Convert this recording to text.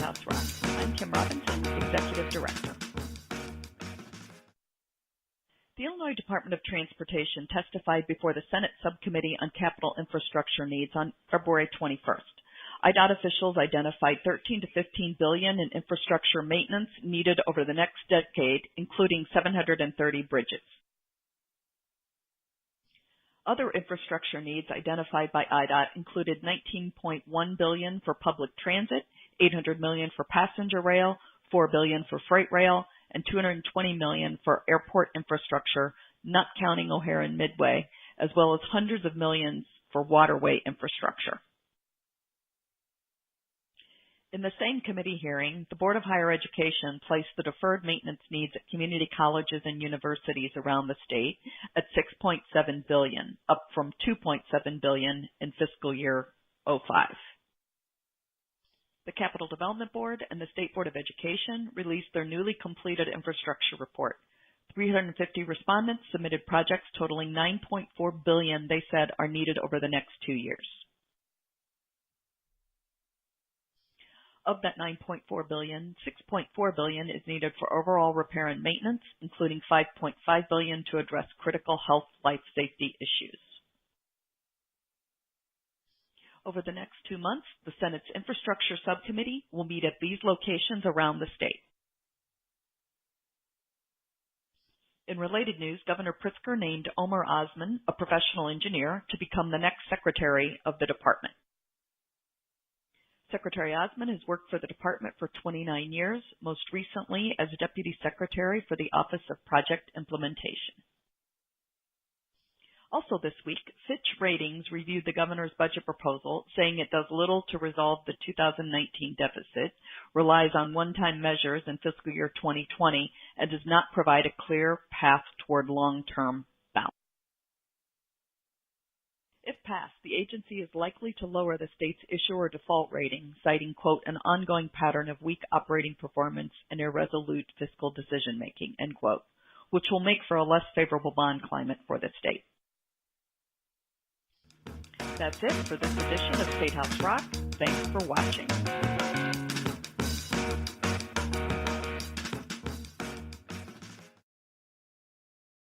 State House Rock. I'm Kim Robinson, Executive Director. The Illinois Department of Transportation testified before the Senate Subcommittee on Capital Infrastructure Needs on February 21st. IDOT officials identified $13 to $15 billion in infrastructure maintenance needed over the next decade, including 730 bridges. Other infrastructure needs identified by IDOT included $19.1 billion for public transit, $800 million for passenger rail, $4 billion for freight rail, and $220 million for airport infrastructure, not counting O'Hare and Midway, as well as hundreds of millions for waterway infrastructure. In the same committee hearing, the Board of Higher Education placed the deferred maintenance needs at community colleges and universities around the state at $6.7 billion, up from $2.7 billion in fiscal year 05. The Capital Development Board and the State Board of Education released their newly completed infrastructure report. 350 respondents submitted projects totaling $9.4 billion they said are needed over the next 2 years. Of that $9.4 billion, $6.4 billion is needed for overall repair and maintenance, including $5.5 billion to address critical health, life safety issues. Over the next 2 months, the Senate's Infrastructure Subcommittee will meet at these locations around the state. In related news, Governor Pritzker named Omer Osman, a professional engineer, to become the next secretary of the department. Secretary Osman has worked for the department for 29 years, most recently as Deputy Secretary for the Office of Project Implementation. Also this week, Fitch Ratings reviewed the governor's budget proposal, saying it does little to resolve the 2019 deficit, relies on one-time measures in fiscal year 2020, and does not provide a clear path toward long-term balance. If passed, the agency is likely to lower the state's issuer default rating, citing, quote, an ongoing pattern of weak operating performance and irresolute fiscal decision-making, end quote, which will make for a less favorable bond climate for the state. That's it for this edition of State House Rock. Thanks for watching.